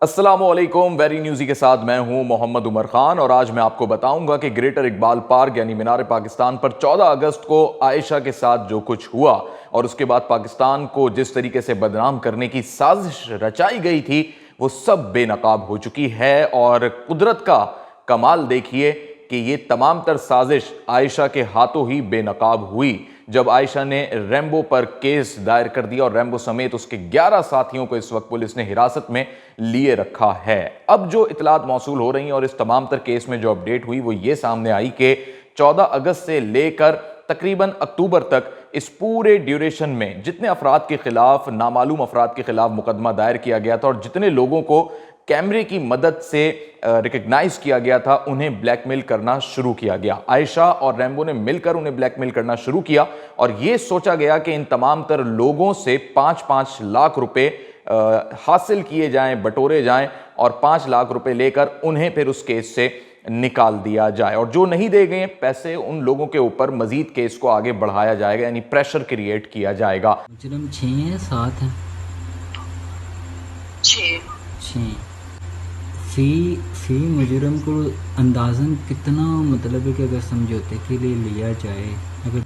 अस्सलामुअलैकुम। Very newsy के साथ मैं हूं मोहम्मद उमर खान और आज मैं आपको बताऊंगा कि ग्रेटर इकबाल पार्क यानी मीनार पाकिस्तान पर 14 अगस्त को आयशा के साथ जो कुछ हुआ और उसके बाद पाकिस्तान को जिस तरीके से बदनाम करने की साजिश रचाई गई थी वो सब बेनकाब हो चुकी है। और कुदरत का कमाल देखिए कि ये तमाम तर साजिश आयशा के हाथों ही बेनकाब हुई जब आयशा ने रैम्बो पर केस दायर कर दिया और रैम्बो समेत उसके 11 साथियों को इस वक्त पुलिस ने हिरासत में लिए रखा है। अब जो इतलात मौसूल हो रही हैं और इस तमाम तर केस में जो अपडेट हुई वो ये सामने आई कि 14 अगस्त से लेकर तकरीबन अक्टूबर तक इस पूरे ड्यूरेशन में जितने अफराद के खिलाफ नामालूम अफराद के खिलाफ मुकदमा दायर किया गया था और जितने लोगों को कैमरे की मदद से रिकग्नाइज किया गया था उन्हें ब्लैकमेल करना शुरू किया गया। आयशा और रैम्बो ने मिलकर उन्हें ब्लैकमेल करना शुरू किया और यह सोचा गया कि इन तमाम तर लोगों से 5-5 लाख रुपए हासिल किए जाएं, बटोरे जाएं और 5 लाख रुपए लेकर उन्हें फिर उस केस से निकाल दिया जाए और जो नहीं दे गए पैसे उन लोगों के ऊपर मजीद केस को आगे बढ़ाया जाएगा, यानी प्रेशर क्रिएट किया जाएगा। मुजरिम 6 है 7 है 6 फी मुजरिम को अंदाज़न कितना, मतलब है कि अगर समझौते के लिए लिया जाए, अगर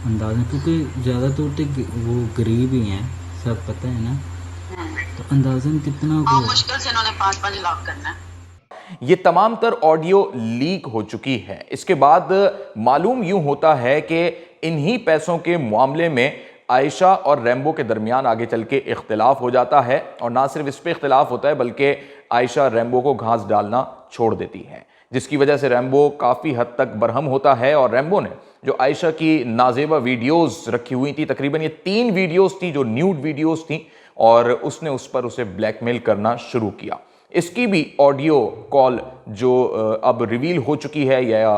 अंदाज़न, क्योंकि ज़्यादा तौर पे वो गरीब ही हैं, सब पता है ना, तो अंदाज़न कितना को मुश्किल से इन्होंने 5-5 लाख करना है। ये तमाम तर ऑडियो लीक हो चुकी है। इसके बाद मालूम यूं होता है कि इन्हीं पैसों के मामले में आयशा और रैम्बो के दरमियान आगे चल के इख्तिलाफ हो जाता है और ना सिर्फ इस पे इख्तिलाफ होता है बल्कि आयशा रैम्बो को घास डालना छोड़ देती है, जिसकी वजह से रैम्बो काफ़ी हद तक बरहम होता है और रैम्बो ने जो आयशा की नाजेबा वीडियोस रखी हुई थी, तकरीबन ये 3 वीडियोस थी जो न्यूड वीडियोस थी, और उसने उस पर उसे ब्लैकमेल करना शुरू किया। इसकी भी ऑडियो कॉल जो अब रिवील हो चुकी है या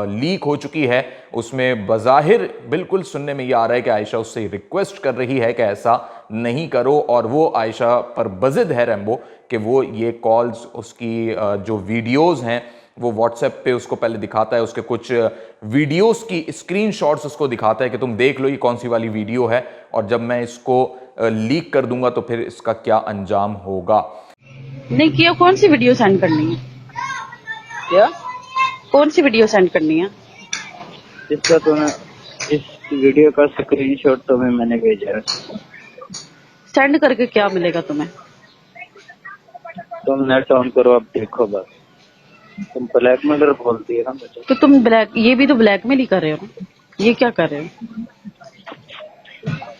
लीक हो चुकी है, उसमें बज़ाहिर बिल्कुल सुनने में ये आ रहा है कि आयशा उससे रिक्वेस्ट कर रही है कि ऐसा नहीं करो और वो आयशा पर बज़िद है रैम्बो कि वो ये कॉल्स, उसकी जो वीडियोज़ हैं वो व्हाट्सएप पे उसको पहले दिखाता है, उसके कुछ वीडियोस की स्क्रीनशॉट्स उसको दिखाता है कि तुम देख लो ये कौन सी वाली वीडियो है और जब मैं इसको लीक कर दूंगा तो फिर इसका क्या अंजाम होगा। नहीं किया, कौन सी वीडियो सेंड करनी है? क्या? कौन सी वीडियो सेंड करनी है? इसका तुम्हें, इस वीडियो का स्क्रीनशॉट तुम्हें मैंने भेजा है। सेंड करके क्या मिलेगा तुम्हें? तुम नेट ऑन करो, अब देखो बस। तुम ब्लैकमेलर बोलती है ना मुझे। तो तुम ये भी तो ब्लैकमेल ही कर रहे हो ना, ये क्या कर रहे हो?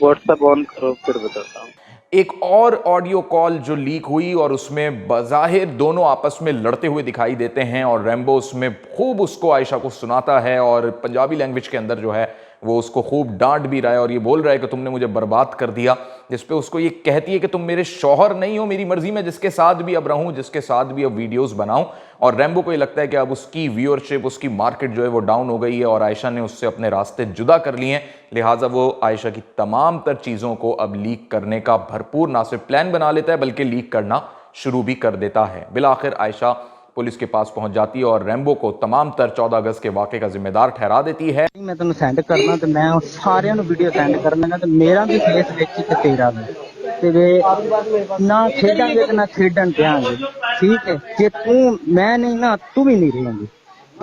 व्हाट्सएप ऑन करो फिर बताता हूँ। एक और ऑडियो कॉल जो लीक हुई और उसमें बज़ाहिर दोनों आपस में लड़ते हुए दिखाई देते हैं और रैम्बो उसमें खूब उसको आयशा को सुनाता है और पंजाबी लैंग्वेज के अंदर जो है वो उसको खूब डांट भी रहा है और ये बोल रहा है कि तुमने मुझे बर्बाद कर दिया, जिस पे उसको ये कहती है कि तुम मेरे शौहर नहीं हो, मेरी मर्जी में जिसके साथ भी अब रहूं, जिसके साथ भी अब वीडियोस बनाऊं। और रैम्बो को ये लगता है कि अब उसकी व्यूअरशिप, उसकी मार्केट जो है वो डाउन हो गई है और आयशा ने उससे अपने रास्ते जुदा कर लिए हैं, लिहाजा वो आयशा की तमाम तर चीज़ों को अब लीक करने का भरपूर ना सिर्फ प्लान बना लेता है बल्कि लीक करना शुरू भी कर देता है। बिलाखिर आयशा पुलिस के पास पहुंच जाती है और रैम्बो को तमाम तर 14 अगस्त के वाक़े का जिम्मेदार ठहरा देती है। मैं तेन सेंड करना तो मैं सारे वीडियो सेंड कर लेना, तो मेरा भी फेस देखी ते तेरा भी, ते ना खेडांगे ते ना खेडन देंगे, ठीक है? जे तू मैं नहीं ना तू भी नहीं रहेंगी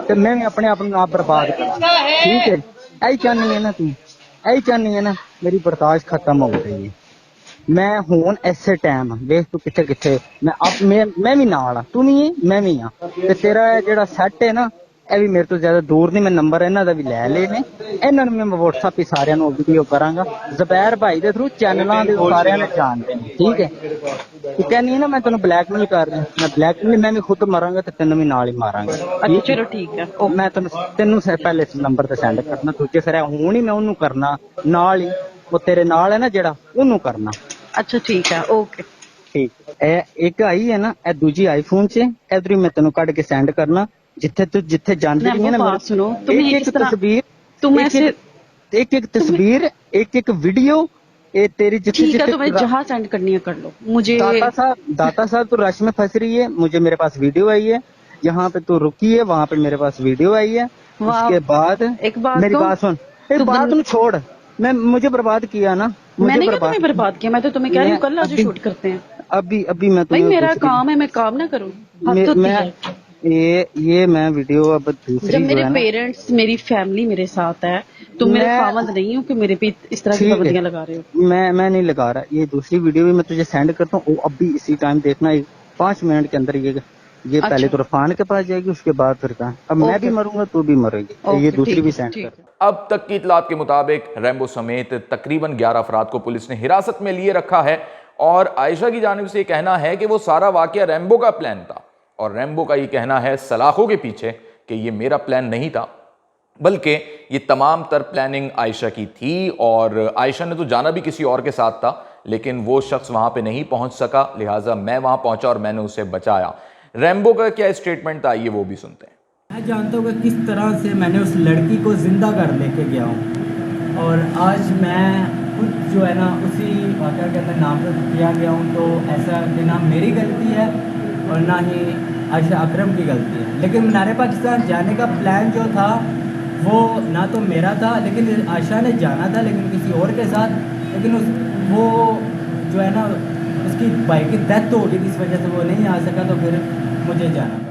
तो मैं भी अपने आप आप बर्बाद करा, ठीक है? यही चाहनी है ना तू, यही चाहनी है ना, मेरी बर्दाश्त खत्म हो गई है। मैं हूं ऐसे टाइम वेख तू किथे किथे, मैं भी नाल आ, तू नहीं है मैं भी हाँ, ते तेरा जेड़ा सैट है ना ਇਹ ਵੀ ਮੇਰੇ ਤੋਂ ਜ਼ਿਆਦਾ ਦੂਰ ਨਹੀਂ, ਮੈਂ ਨੰਬਰ ਇਹਨਾਂ ਦਾ ਵੀ ਲੈ ਲਏ ਨੇ, ਇਹਨਾਂ ਨੂੰ ਮੈਂ WhatsApp ਹੀ ਸਾਰਿਆਂ ਨੂੰ ਵੀਡੀਓ ਕਰਾਂਗਾ, ਜ਼ਬੈਰ ਭਾਈ ਦੇ ਥਰੂ ਚੈਨਲਾਂ ਦੇ ਸਾਰਿਆਂ ਨੇ ਜਾਣਦੇ ਨੇ, ਠੀਕ ਹੈ? ਤੂੰ ਕਹਿੰਦੀ ਹੈ ਨਾ ਮੈਂ ਤੈਨੂੰ ਬਲੈਕਮੇਲ ਕਰ ਰਿਹਾ, ਮੈਂ ਬਲੈਕਮੇਲ ਮੈਂ ਵੀ ਖੁਦ ਮਾਰਾਂਗਾ ਤੇ ਤੈਨੂੰ ਵੀ ਨਾਲ ਹੀ ਮਾਰਾਂਗਾ। अच्छा चलो ठीक है। ਉਹ ਮੈਂ ਤੈਨੂੰ ਪਹਿਲੇ ਇਸ ਨੰਬਰ ਤੇ ਸੈਂਡ ਕਰਨਾ, ਦੂਜੇ ਫਿਰ ਹੁਣ ਹੀ ਮੈਂ ਉਹਨੂੰ ਕਰਨਾ, ਨਾਲ ਹੀ ਉਹ ਤੇਰੇ ਨਾਲ ਹੈ ਨਾ ਜਿਹੜਾ ਉਹਨੂੰ ਕਰਨਾ। अच्छा ठीक है, ओके ਠੀਕ, ਇਹ ਇੱਕ ਆਈ ਹੈ ਨਾ, ਇਹ ਦੂਜੀ ਆਈਫੋਨ 'ਚ, ਇਧਰ ਮੈਂ ਤੈਨੂੰ ਕੱਢ ਕੇ ਸੈਂਡ करना, जिथे तू जिथे जानती है ना, बात सुनो, तुम एक एक तस्वीर, तुम ऐसे एक एक तस्वीर, एक एक वीडियो, ये तेरी जिथे ठीक है, जिथे तुम्हें जहाँ सेंड करनी है कर लो। मुझे दाता साहब तू रश में फंस रही है, मुझे मेरे पास वीडियो आई है, यहाँ पे तू रुकी है वहाँ पे मेरे पास वीडियो आई है। उसके बाद एक बात मेरी बात सुन, एक बात तुम छोड़, मैं मुझे बर्बाद किया ना, मैंने क्या तुम्हें बर्बाद किया? मैं तो तुम्हें कह रही हूँ कल आज शूट करते हैं। अभी मैं भाई तुम्हें मेरा दूसरी काम है, मैं काम ना करूँ? हद मैं होती मैं- है। ये मैं वीडियो अब जब दूसरी जो मेरे है ना, पेरेंट्स, मेरी फैमिली मेरे साथ है, तुम मेरे मैं खामंद नहीं हो कि मेरे पे इस तरह की ठीक है, पाबंदियां लगा रहे हो। मैं नहीं लगा रहा। ये दूसरी वीडियो भी मैं तुझे सेंड करता हूँ, वो अभी इसी टाइम देखना, 5 मिनट के अंदर ये पहले अच्छा, तो रफान के पास जाएगी, उसके बाद फिर कहाँ, अब मैं भी ओके मरूंगा तू भी मरेगी। ये ओके, दूसरी ठीक भी है सेंड कर। ठीक है। अब तक की इतलात के मुताबिक रैम्बो समेत तकरीबन 11 अफराद को पुलिस ने हिरासत में लिए रखा है और आयशा की जानिब से कहना है कि वो सारा वाकया रैम्बो का प्लान था और रैम्बो का ये कहना है सलाखों के पीछे कि ये मेरा प्लान नहीं था, बल्कि ये तमाम तर प्लानिंग आयशा की थी और आयशा ने तो जाना भी किसी और के साथ था, लेकिन वो शख्स वहां पे नहीं पहुंच सका, लिहाजा मैं वहां पहुंचा और मैंने उसे बचाया। रैम्बो का क्या स्टेटमेंट था, ये वो भी सुनते हैं। मैं जानता हूँ कि किस तरह से मैंने उस लड़की को ज़िंदा कर लेके गया हूँ और आज मैं खुद जो है ना उसी वाक़या के अंदर नामजद किया गया हूँ। तो ऐसा कि ना मेरी गलती है और ना ही आयशा अकरम की गलती है। लेकिन मीनार पाकिस्तान जाने का प्लान जो था वो ना तो मेरा था, लेकिन आयशा ने जाना था लेकिन किसी और के साथ। लेकिन वो जो है ना उसकी भाई की डेथ हो गई थी, इस वजह से वो नहीं आ सका, तो फिर मुझे जाना पड़ा।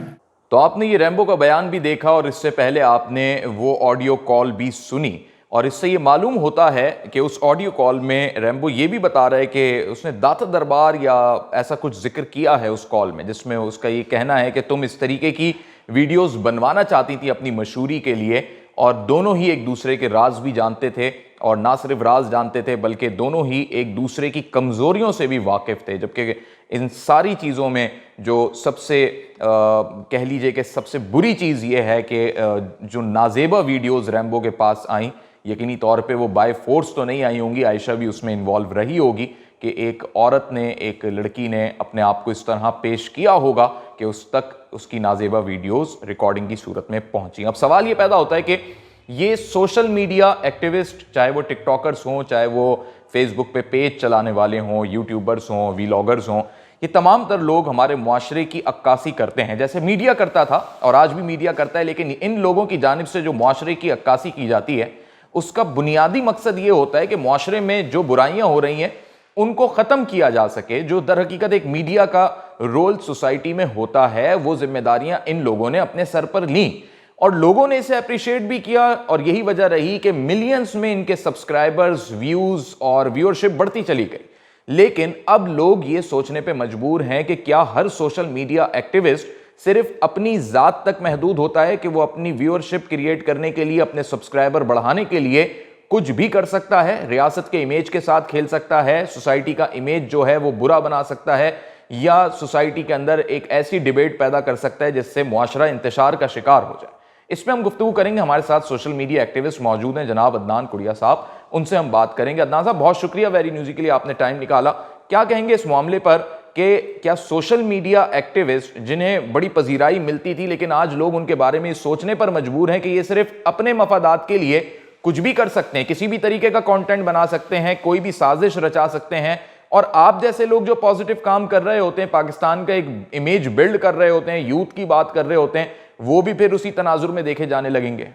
तो आपने ये रैम्बो का बयान भी देखा और इससे पहले आपने वो ऑडियो कॉल भी सुनी और इससे ये मालूम होता है कि उस ऑडियो कॉल में रैम्बो ये भी बता रहा है कि उसने दाता दरबार या ऐसा कुछ जिक्र किया है उस कॉल में, जिसमें उसका ये कहना है कि तुम इस तरीके की वीडियोस बनवाना चाहती थी अपनी मशहूरी के लिए और दोनों ही एक दूसरे के राज भी जानते थे और ना सिर्फ राज जानते थे बल्कि दोनों ही एक दूसरे की कमजोरियों से भी वाकिफ थे। जबकि इन सारी चीज़ों में जो सबसे कह लीजिए कि सबसे बुरी चीज़ ये है कि जो नाजेबा वीडियोस रैम्बो के पास आई, यकीनी तौर पे वो बाय फोर्स तो नहीं आई होंगी, आयशा भी उसमें इन्वॉल्व रही होगी कि एक औरत ने, एक लड़की ने अपने आप को इस तरह पेश किया होगा कि उस तक उसकी नाजेबा वीडियोस रिकॉर्डिंग की सूरत में पहुंची। अब सवाल ये पैदा होता है कि ये सोशल मीडिया एक्टिविस्ट, चाहे वो टिकटॉकर्स हों, चाहे वो फेसबुक पे पेज चलाने वाले हों, यूट्यूबर्स हों, वीलॉगर्स हों, ये तमाम तर लोग हमारे मुआशरे की अक्कासी करते हैं जैसे मीडिया करता था और आज भी मीडिया करता है। लेकिन इन लोगों की जानिब से जो मुआशरे की अक्कासी की जाती है उसका बुनियादी मकसद ये होता है कि मुआशरे में जो बुराइयां हो रही हैं उनको ख़त्म किया जा सके। जो दर हकीकत एक मीडिया का रोल सोसाइटी में होता है, वो जिम्मेदारियां इन लोगों ने अपने सर पर ली और लोगों ने इसे अप्रिशिएट भी किया और यही वजह रही कि मिलियंस में इनके सब्सक्राइबर्स, व्यूज और व्यूअरशिप बढ़ती चली गई। लेकिन अब लोग ये सोचने पे मजबूर हैं कि क्या हर सोशल मीडिया एक्टिविस्ट सिर्फ अपनी जात तक महदूद होता है कि वो अपनी व्यूअरशिप क्रिएट करने के लिए, अपने सब्सक्राइबर बढ़ाने के लिए कुछ भी कर सकता है, रियासत के इमेज के साथ खेल सकता है, सोसाइटी का इमेज जो है वो बुरा बना सकता है या सोसाइटी के अंदर एक ऐसी डिबेट पैदा कर सकता है जिससे मुआशरा इंतशार का शिकार हो जाए। इस पर हम गुफ्तगू करेंगे। हमारे साथ सोशल मीडिया एक्टिविस्ट मौजूद हैं, जनाब अदनान कुड़िया साहब, उनसे हम बात करेंगे। अदनान साहब, बहुत शुक्रिया वेरी न्यूज़ी के लिए, आपने टाइम निकाला। क्या कहेंगे इस मामले पर कि क्या सोशल मीडिया एक्टिविस्ट जिन्हें बड़ी पजीराई मिलती थी लेकिन आज लोग उनके बारे में सोचने पर मजबूर हैं कि ये सिर्फ अपने मफादात के लिए कुछ भी कर सकते हैं, किसी भी तरीके का कंटेंट बना सकते हैं, कोई भी साजिश रचा सकते हैं और आप जैसे लोग जो पॉजिटिव काम कर रहे होते हैं, पाकिस्तान का एक इमेज बिल्ड कर रहे होते हैं, यूथ की बात कर रहे होते हैं, वो भी फिर उसी तनाजुर में देखे जाने लगेंगे?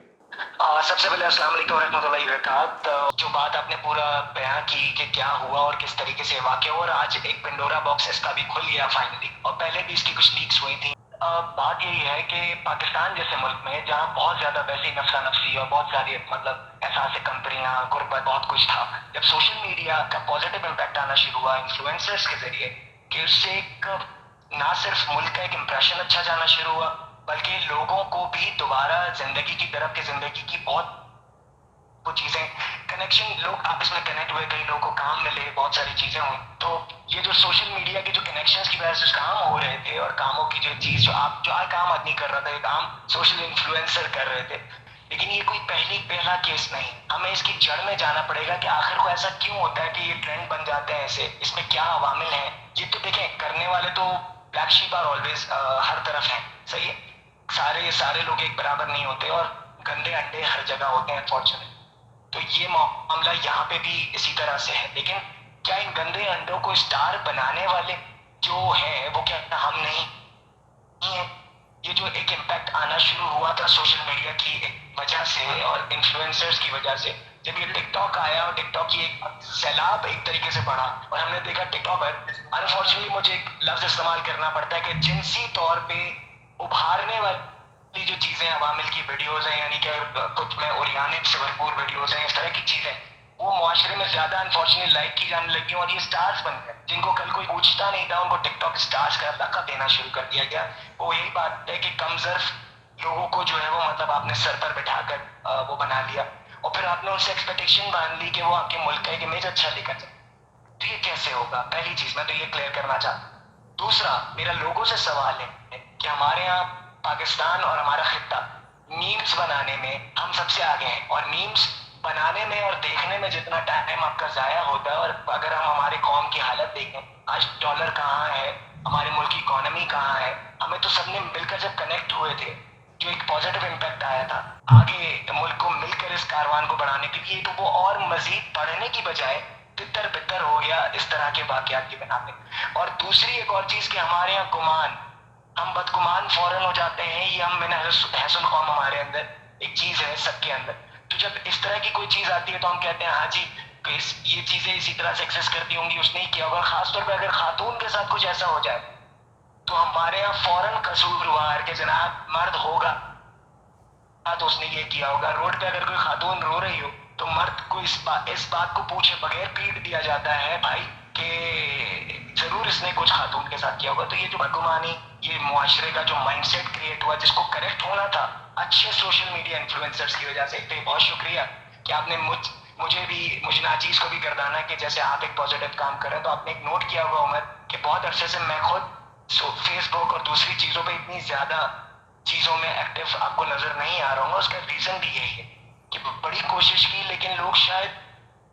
सबसे पहले अस्सलाम वालेकुम रहमतुल्लाहि व बरकात। जो बात आपने पूरा बयां की कि क्या हुआ और किस तरीके से वाक़या हुआ और आज एक पेंडोरा बॉक्स इसका भी खुल गया फाइनली, और पहले भी इसकी कुछ लीक्स हुई थी। बात यही है कि पाकिस्तान जैसे मुल्क में जहाँ बहुत ज्यादा वैसी नफसा नफसी और बहुत सारी मतलब एहसास कंपनियां, गुर्बत, बहुत कुछ था, जब सोशल मीडिया का पॉजिटिव इम्पैक्ट आना शुरू हुआ इन्फ्लुएंसर्स के जरिए कि उससे एक ना सिर्फ मुल्क का एक इम्प्रेशन अच्छा जाना शुरू हुआ बल्कि लोगों को भी दोबारा जिंदगी की तरफ, जिंदगी की बहुत कुछ चीजें, कनेक्शन, लोग आपस में कनेक्ट हुए, कई लोगों को काम मिले, बहुत सारी चीजें हुई। तो ये जो सोशल मीडिया के जो कनेक्शंस की वजह से काम हो रहे थे और कामों की जो चीज जो एक आम आदमी कर रहा था, एक आम सोशल इन्फ्लुएंसर कर रहे थे, लेकिन ये कोई पहला केस नहीं। हमें इसकी जड़ में जाना पड़ेगा कि आखिर को ऐसा क्यों होता है कि ये ट्रेंड बन जाते हैं ऐसे, इसमें क्या अवामिल हैं। ये तो देखें, करने वाले तो ब्लैक शीप आर ऑलवेज हर तरफ हैं, सही है, सारे लोग एक बराबर नहीं होते और गंदे अंडे हर जगह होते हैं फॉर्चुनेट। तो ये मामला यहाँ पे भी इसी तरह से है। लेकिन क्या इन गंदे अंडों को स्टार बनाने वाले जो है वो क्या हम नहीं है? ये जो एक इम्पैक्ट आना शुरू हुआ था सोशल मीडिया की वजह से और इन्फ्लुएंसर्स की वजह से, जब ये टिकटॉक आया और टिकटॉक की एक सैलाब एक तरीके से बढ़ा और हमने देखा टिकटॉक पर अनफॉर्चुनेटली मुझे एक लफ्ज इस्तेमाल करना पड़ता है कि जिनसी तौर पे उभारने वाली जो चीजें अवामिल की वीडियोज हैं, यानी कि कुछ में ओरियानिक से भरपूर वीडियोज हैं, इस तरह की चीजें वो मुआशरे में ज्यादा अनफॉर्चुनेटली लाइक की जाने लगी और ये स्टार्स बन गए जिनको कल कोई पूछता नहीं था, उनको टिकटॉक स्टार्स का लक़ब देना शुरू कर दिया गया। वो यही बात है कि कमजोर लोगों को जो है वो मतलब आपने सर पर बिठाकर वो बना लिया और फिर आपने उनसे एक्सपेक्टेशन बांध ली कि वो आपके मुल्क का एक इमेज अच्छा लेकर जाए। तो ये कैसे होगा? पहली चीज मैं तो ये क्लियर करना चाहता हूँ। दूसरा, मेरा लोगों से सवाल है कि हमारे यहाँ पाकिस्तान और हमारा खित्ता मीम्स बनाने में हम सबसे आगे हैं और मीम्स बनाने में और देखने में जितना टाइम आपका जाया होता है, और अगर हम हमारे कौम की हालत देखें, आज डॉलर कहाँ है, हमारे मुल्क की इकोनॉमी कहाँ है, हमें तो सबने मिलकर जब कनेक्ट हुए थे जो एक पॉजिटिव इम्पैक्ट आया था आगे मुल्क को मिलकर इस कारवान को बढ़ाने के लिए, तो वो और मजीद बढ़ने की बजाय तितर बितर हो गया इस तरह के वाकयात की बिना पे। और दूसरी एक और चीज कि हमारे यहाँ गुमान, हम बदगुमान फौरन हो जाते हैं, ये हम मैंने हसन कौम हमारे अंदर एक चीज है सबके अंदर। तो जब इस तरह की कोई चीज आती है तो हम कहते हैं हाँ जी ये चीजें इसी तरह से एक्सेस करती होंगी, उसने ही किया होगा। खासतौर पर अगर खातून के साथ कुछ ऐसा हो जाए तो हमारे यहाँ फौरन कसूरवार के जनाब मर्द होगा तो उसने ये किया होगा। रोड पे अगर कोई खातून रो रही हो तो मर्द को इस बात को पूछे बगैर पीट दिया जाता है भाई कि जरूर इसने कुछ खातून के साथ किया होगा। तो ये जो बदगुमानी, ये मुआशरे का जो माइंडसेट क्रिएट हुआ जिसको करेक्ट होना था अच्छे सोशल मीडिया इन्फ्लुएंसर्स की वजह से, तो बहुत शुक्रिया कि आपने मुझे नाचीज को भी गर्दाना कि जैसे आप एक पॉजिटिव काम कर रहे हैं। तो आपने एक नोट किया होगा उमर कि बहुत अरसे से मैं खुद फेसबुक और दूसरी चीजों पे इतनी ज्यादा चीजों में एक्टिव आपको नजर नहीं आ रहा हूँ। उसका रीजन भी यही है कि बड़ी कोशिश की लेकिन लोग शायद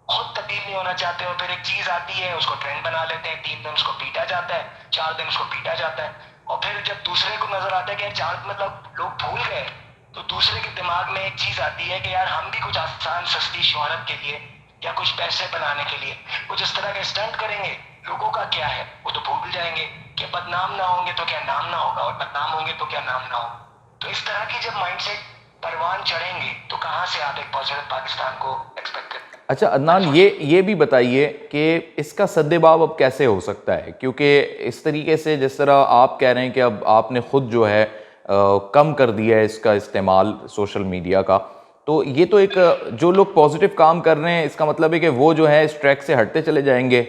खुद तब्दील नहीं होना चाहते और फिर एक चीज आती है उसको ट्रेंड बना लेते हैं, 3 दिन उसको पीटा जाता है, 4 दिन उसको पीटा जाता है और फिर जब दूसरे को नजर आता है कि 4 मतलब लोग भूल गए तो दूसरे के दिमाग में एक चीज आती है कि यार हम भी कुछ आसान सस्ती शोहरत के लिए या कुछ पैसे बनाने के लिए कुछ इस तरह के स्टंट करेंगे। लोगों का क्या है, वो तो भूल जाएंगे कि बदनाम ना होंगे तो क्या नाम ना होगा और बदनाम होंगे तो क्या नाम ना होगा। तो इस तरह की जब माइंडसेट परवान चढ़ेंगे तो कहाँ से आप एक पॉजिटिव पाकिस्तान को एक्सपेक्ट करते हैं? अच्छा अदनान, ये भी बताइए कि इसका सद्देबाब अब कैसे हो सकता है, क्योंकि इस तरीके से जिस तरह आप कह रहे हैं कि अब आपने खुद जो है कम कर दिया है इसका इस्तेमाल सोशल मीडिया का, तो ये तो एक जो लोग पॉजिटिव काम कर रहे हैं इसका मतलब है कि वो जो है इस ट्रैक से हटते चले जाएंगे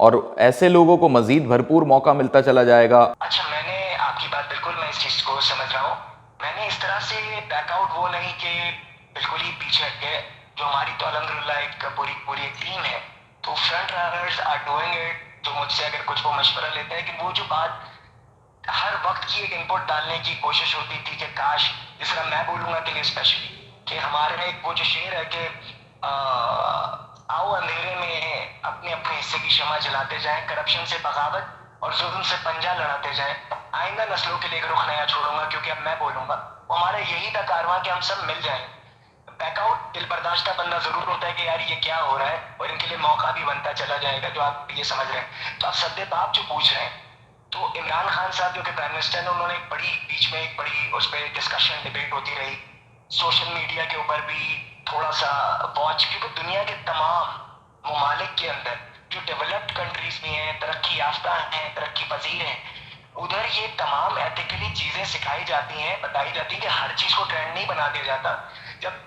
और ऐसे लोगों को मजीद भरपूर मौका मिलता चला जाएगा। अच्छा, मैंने आपकी बात बिल्कुल मैं इस चीज को समझ रहा हूँ। मैंने इस तरह से बैकआउट वो नहीं कि बिल्कुल ही पीछे हट गए। जो हमारी तो अल्हम्दुलिल्लाह एक पूरी एक टीम है, तो front runners are doing it. तो मुझसे अगर कुछ वो मशवरा लेते हैं कि वो जो बात हर वक्त की एक इनपुट डालने की कोशिश होती थी कि काश, जिस तरह मैं बोलूंगा के लिए स्पेशली कि हमारे एक वो जो शेर है कि आओ अंधेरे में अपने अपने हिस्से की शमा जलाते जाएं, करप्शन से बगावत और जुल्म से पंजा लड़ाते जाएं, आइंदा नस्लों के लिए एक रुख नया छोड़ूंगा क्योंकि अब मैं बोलूंगा। वो हमारा यही था कारवां कि हम सब मिल जाएं। बैकआउट दिल बर्दाश्ता बंदा जरूर होता है कि यार ये क्या हो रहा है और इनके लिए मौका भी बनता चला जाएगा, जो आप ये समझ रहे हैं। तो आप सद्देबाब जो पूछ रहे हैं, तो इमरान खान साहब जो कि प्राइम मिनिस्टर है, उन्होंने बीच में एक बड़ी उस पर डिस्कशन डिबेट होती रही सोशल मीडिया के ऊपर भी थोड़ा सा वॉच, क्योंकि दुनिया के तमाम ममालिक के अंदर जो डेवलप्ड कंट्रीज भी हैं, तरक्की याफ्ता हैं, तरक्की पजीर हैं, उधर ये तमाम एथिकली चीजें सिखाई जाती हैं, बताई जाती हैं कि हर चीज को ट्रेंड नहीं बना दिया जाता। जब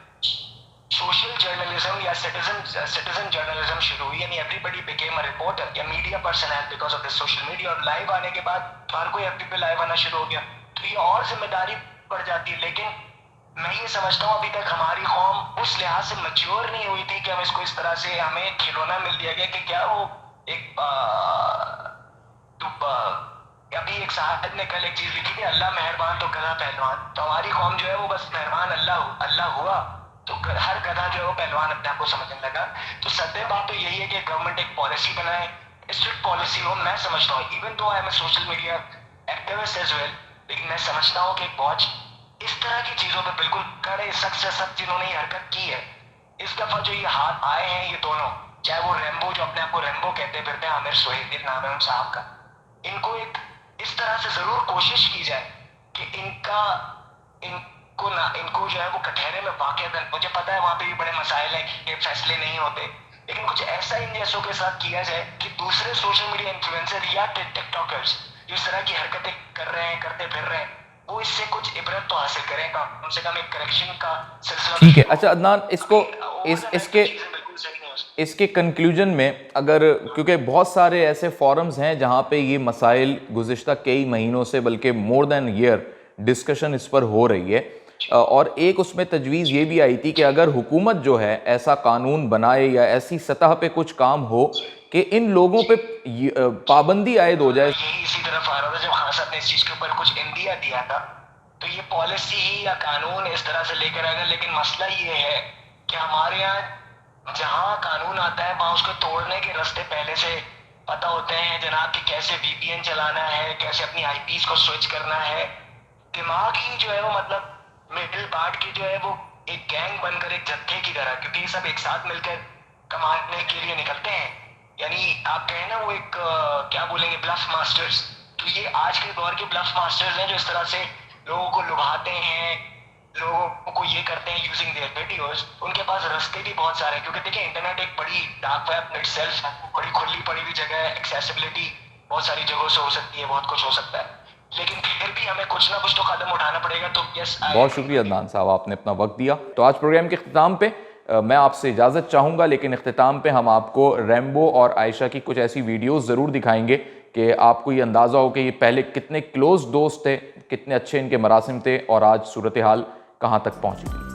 सोशल जर्नलिज्म या सिटीजन जर्नलिज्म शुरू हुई, यानी एवरीबडी बिकेम अ रिपोर्टर या media personality because of this social media, और लाइव आने के बाद हर कोई एफबी पे लाइव आना शुरू हो गया, तो ये और जिम्मेदारी बढ़ जाती है। लेकिन मैं ये समझता हूँ अभी तक हमारी कौम उस लिहाज से मैच्योर नहीं हुई थी कि हम इसको इस तरह से हमें खिलौना मिल दिया गया कि क्या वो एक अभी एक साहब ने कल एक चीज लिखी थी, अल्लाह मेहरबान तो गधा पहलवान। तो हमारी कौम जो है वो बस मेहरबान अल्लाह हुआ तो हर गधा जो है वो पहलवान अपने आप को समझने लगा। तो सत्य बात तो यही है कि गवर्नमेंट एक पॉलिसी बनाए, स्ट्रिक्ट पॉलिसी हो। मैं समझता हूँ even though I am a social media activist as well, लेकिन मैं समझता हूँ कि एक वॉच इस तरह की चीजों पे बिल्कुल कड़े सख्त से सख्त जिन्होंने ये हरकत की है, इस दफा जो ये हाथ आए हैं ये दोनों, चाहे वो रेम्बो जो अपने आप को रेम्बो कहते फिरते हैं, आमिर सुहेल नाम है उन साहब का, इनको एक इस तरह से जरूर कोशिश की जाए कि को ना इनको जो है वो कटहरे में वाक़ईतन, मुझे पता है वहाँ पे भी बड़े मसाइल हैं कि फैसले नहीं होते, लेकिन कुछ ऐसा इन जैसों के साथ किया जाए कि दूसरे सोशल मीडिया इन्फ्लुएंसर या टिकटॉकर्स जो इस तरह की हरकतें कर रहे हैं, करते फिर रहे हैं, वो इससे कुछ इबरत तो हासिल करें, कम से कम एक करेक्शन का सिलसिला। ठीक है, अच्छा अदनान, इसको इसके कंक्लूजन में अगर, क्योंकि बहुत सारे ऐसे फोरम्स हैं जहां पे ये मसाइल गुज़िश्ता कई महीनों से, बल्कि मोर देन ईयर डिस्कशन इस पर हो रही है, और एक उसमें तजवीज़ ये भी आई थी कि अगर हुकूमत जो है ऐसा कानून बनाए या ऐसी सतह पे कुछ काम हो कि इन लोगों पे पाबंदी आयद हो जाए। यही इसी तरफ आ रहा था जब खान साहब ने इस चीज़ के ऊपर कुछ इंदिया दिया था, तो ये पॉलिसी ही या कानून इस तरह से लेकर आएगा, लेकिन मसला ये है कि हमारे यहाँ जहाँ कानून आता है वहाँ उसको तोड़ने के रास्ते पहले से पता होते हैं जनाब कि कैसे VPN चलाना है, कैसे अपनी IPs को स्विच करना है। दिमाग ही जो है वो मतलब मिडिल पार्ट की जो है वो एक गैंग बनकर एक जत्थे की तरह, क्योंकि ये सब एक साथ मिलकर कमाने के लिए निकलते हैं, यानी आप कहें ना वो एक क्या बोलेंगे, ब्लफ मास्टर्स। तो ये आज के दौर के ब्लफ मास्टर्स हैं जो इस तरह से लोगों को लुभाते हैं, लोगों को ये करते हैं यूजिंग देयर वीडियोस। उनके पास रास्ते भी बहुत सारे हैं, क्योंकि देखिए इंटरनेट एक बड़ी डार्क वेब इटसेल्फ बड़ी खुली पड़ी हुई जगह है, एक्सेसिबिलिटी बहुत सारी जगहों से हो सकती है, बहुत कुछ हो सकता है, लेकिन फिर भी हमें कुछ ना कुछ तो कदम उठाना पड़ेगा। तो यस, बहुत शुक्रिया अदनान साहब, आपने अपना वक्त दिया। तो आज प्रोग्राम के इख्तिताम पे मैं आपसे इजाज़त चाहूँगा, लेकिन इख्तिताम पे हम आपको रैम्बो और आयशा की कुछ ऐसी वीडियोस ज़रूर दिखाएंगे कि आपको ये अंदाज़ा हो कि ये पहले कितने क्लोज दोस्त थे, कितने अच्छे इनके मरासिम थे और आज सूरत हाल कहाँ तक पहुँची थी।